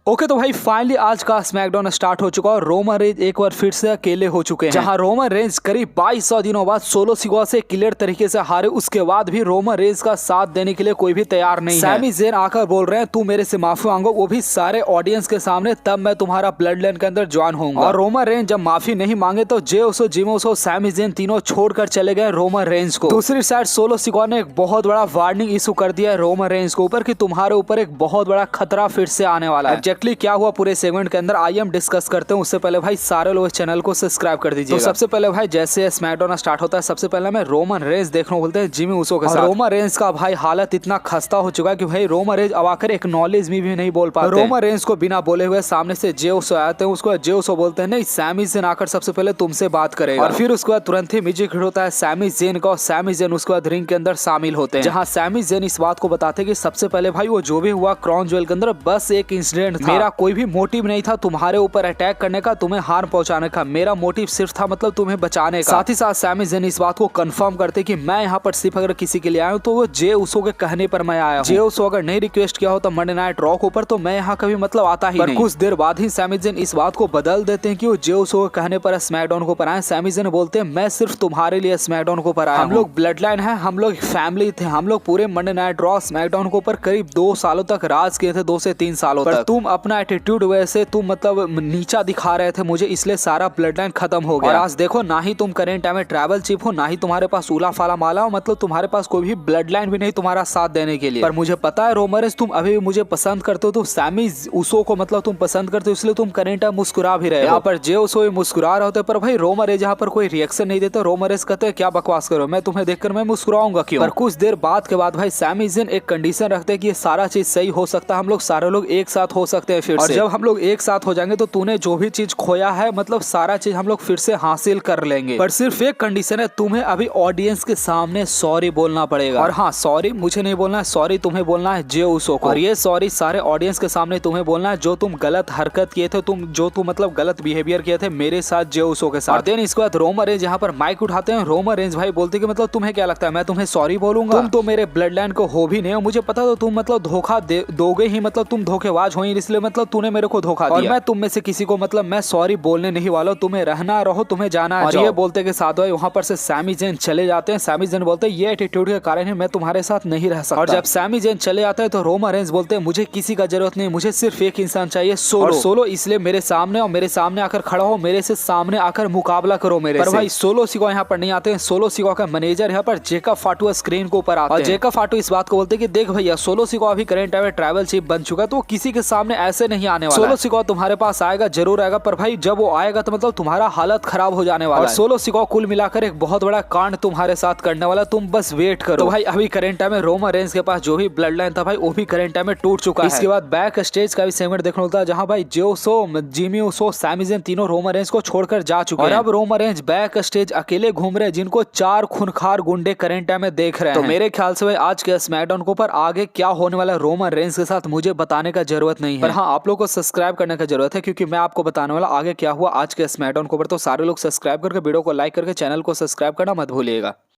Okay तो भाई finally आज का स्मैकडाउन स्टार्ट हो चुका है और रोमन रेंज एक बार फिर से अकेले हो चुके हैं। जहां रोमन रेंज करीब 2200 दिनों बाद सोलो सिकोआ से क्लियर तरीके से हारे, उसके बाद भी रोमन रेंज का साथ देने के लिए कोई भी तैयार नहीं है। सैमी ज़ेन आकर बोल रहे हैं तू मेरे से माफी मांगो, वो भी सारे ऑडियंस के सामने, तब मैं तुम्हारा ब्लड लाइन के अंदर ज्वाइन होऊंगा। और रोमन रेंज जब माफी नहीं मांगे तो जे उसो, जिम उसो, सैमी ज़ेन तीनों छोड़कर चले गए रोमन रेंज को। दूसरी साइड सोलो सिकोआ ने एक बहुत बड़ा वार्निंग इशू कर दिया है रोमन रेंज के ऊपर कि तुम्हारे ऊपर एक बहुत बड़ा खतरा फिर से आने वाला है। एग्जैक्टली क्या हुआ पूरे सेगमेंट के अंदर आई एम डिस्कस करते हैं, उससे पहले भाई सारे लोग इस चैनल को सब्सक्राइब कर दीजिए। तो सबसे पहले भाई जैसे स्मैकडाउन स्टार्ट होता है, सबसे पहले मैं रोमन रेंज देखने बोलते हैं जिमी उसो के साथ। रोमन रेंज का भाई हालत इतना खस्ता हो चुका है कि भाई रोमन रेंज अब आकर एक्नॉलेज भी नहीं बोल पाते। रोमन रेंज को बिना बोले हुए सामने से जे उसो आते हैं, उसको जे उसो बोलते हैं नहीं सैमी ज़ेन आकर सबसे पहले तुमसे बात करेगा। और फिर उसके बाद तुरंत ही म्यूजिक हिट होता है सैमी ज़ेन का, और सैमी ज़ेन उसके बाद रिंग के अंदर शामिल होते हैं, जहां सैमी ज़ेन इस बात को बताते हैं कि सबसे पहले भाई वो जो भी हुआ क्राउन ज्वेल के अंदर बस एक इंसिडेंट था, मेरा कोई भी मोटिव नहीं था तुम्हारे ऊपर अटैक करने का, तुम्हें हार्म पहुंचाने का, मेरा मोटिव सिर्फ था मतलब तुम्हें बचाने का। साथ ही साथ सैमी ज़ेन इस बात को कंफर्म करते कि मैं यहाँ पर सिर्फ अगर किसी के लिए आया हूँ तो वो जे उसो के कहने पर मैं आया हूँ। जे उसो अगर नहीं रिक्वेस्ट किया हो तो मंडे नाइट रॉ के ऊपर तो मैं यहाँ कभी मतलब आता ही नहीं। कुछ देर बाद ही सैमी ज़ेन इस बात को बदल देते हैं कि वो जे उसो के कहने पर स्मैकडाउन को ऊपर आए। सैमी ज़ेन बोलते हैं मैं सिर्फ तुम्हारे लिए स्मैकडाउन को ऊपर आया, हम लोग ब्लड लाइन है, हम लोग फैमिली थे, हम लोग पूरे मंडे नाइट रॉ स्मैकडाउन के ऊपर करीब 2 सालों तक राज किए थे, 2 से 3 सालों तक। तुम अपना एटीट्यूड वैसे तुम मतलब नीचा दिखा रहे थे मुझे, इसलिए सारा ब्लड लाइन खत्म हो गया। और आज देखो ना ही तुम करेंट टाइम में ट्रैवल चीफ हो, ना ही तुम्हारे पास उला फाला माला हो, मतलब तुम्हारे पास कोई भी ब्लड लाइन भी नहीं तुम्हारा साथ देने के लिए। पर मुझे पता है रोमन रेंज तुम अभी भी मुझे पसंद करते हो, तो सैमी उसो को मतलब तुम पसंद करते हो, इसलिए तुम करेंट टाइम मुस्कुरा भी रहे हो। यहाँ पर जे उसो मुस्कुरा रहे होते, पर भाई रोमन रेंज यहाँ पर कोई रिएक्शन नहीं देते। रोमन रेंज कहते हैं क्या बकवास करो, मैं तुम्हें देखकर मैं मुस्कुराऊंगा क्यों। पर कुछ देर बाद के बाद भाई सैमी ज़ेन एक कंडीशन रखते हैं कि ये सारा चीज सही हो सकता है, हम लोग सारे लोग एक साथ हो सकते हैं फिर से। जब हम लोग एक साथ हो जाएंगे तो तूने जो भी चीज खोया है मतलब सारा चीज हम लोग फिर से हासिल कर लेंगे। पर सिर्फ एक कंडीशन है, तुम्हें अभी ऑडियंस के सामने सॉरी बोलना पड़ेगा। और हाँ, सॉरी मुझे नहीं बोलना है, सॉरी तुम्हें बोलना है जे उसो को। और ये सॉरी सारे ऑडियंस के सामने तुम्हें बोलना है जो तुम गलत हरकत किए थे, तुम मतलब गलत बिहेवियर किए थे मेरे साथ जे उसो के साथ। और देन इसके बाद रोमन रेंज यहाँ पर माइक उठाते हैं। रोमन रेंज भाई बोलते कि मतलब तुम्हें क्या लगता है मैं तुम्हें सॉरी बोलूंगा, तुम तो मेरे ब्लड लाइन को हो भी नहीं हो, मुझे पता तो तुम मतलब धोखा दोगे ही, मतलब तुम धोखेबाज हो ही, इसलिए मतलब तूने मेरे को धोखा दिया। और मैं तुम में से किसी को मतलब मैं सॉरी बोलने नहीं वाला, तुम्हें रहना रहो, तुम्हें जाना है। और ये बोलते के साथ भाई वहां पर से सैमी ज़ेन चले जाते हैं। सैमी ज़ेन बोलते हैं ये एटीट्यूड के कारण ही मैं तुम्हारे साथ नहीं रह सकता। और जब सैमी ज़ेन चले जाते हैं तो रोमन रेंज बोलते हैं मुझे किसी का जरूरत नहीं, मुझे सिर्फ एक इंसान चाहिए, सोलो। और सोलो इसलिए मेरे सामने, और मेरे सामने आकर खड़ा हो, मेरे से सामने आकर मुकाबला करो मेरे से। भाई सोलो सिकोआ यहाँ पर नहीं आते हैं। सोलो सिकोआ का मैनेजर यहाँ पर जेकब फाटू स्क्रीन को ऊपर आते हैं। और जेकब फाटू इस बात को बोलते हैं कि देख भैया सोलो सिकोआ अभी करंट टाइम में ट्रैवल चीफ बन चुका है, तो किसी के सामने ऐसे नहीं आने वाला। सोलो सिकोआ तुम्हारे पास आएगा, जरूर आएगा, पर भाई जब वो आएगा तो मतलब तुम्हारा हालत खराब हो जाने वाला है। सोलो सिकोआ कुल मिलाकर एक बहुत बड़ा कांड तुम्हारे साथ करने वाला, तुम बस वेट करो। तो भाई अभी करंट टाइम में रोमन रेंज के पास जो भी ब्लड लाइन था भाई वो भी करंट टाइम में टूट चुका है। इसके बाद बैक स्टेज का भी सेगमेंट देखने होता है, जहां भाई जे उसो, जिमी उसो, सैमी ज़ेन तीनों रोमन रेंज को छोड़कर जा चुके हैं। और अब रोमन रेंज बैक स्टेज अकेले घूम रहे हैं, जिनको 4 खूंखार गुंडे करंट टाइम में देख रहे हैं। तो मेरे ख्याल से भाई आज के स्मैकडाउन के ऊपर आगे क्या होने वाला है रोमन रेंज के साथ मुझे बताने का जरूरत नहीं है, पर हाँ आप लोग को सब्सक्राइब करने का जरूरत है, क्योंकि मैं आपको बताने वाला आगे क्या हुआ आज के स्मैकडाउन के ऊपर। तो सारे लोग सब्सक्राइब करके वीडियो को लाइक करके चैनल को सब्सक्राइब करना मत भूलिएगा।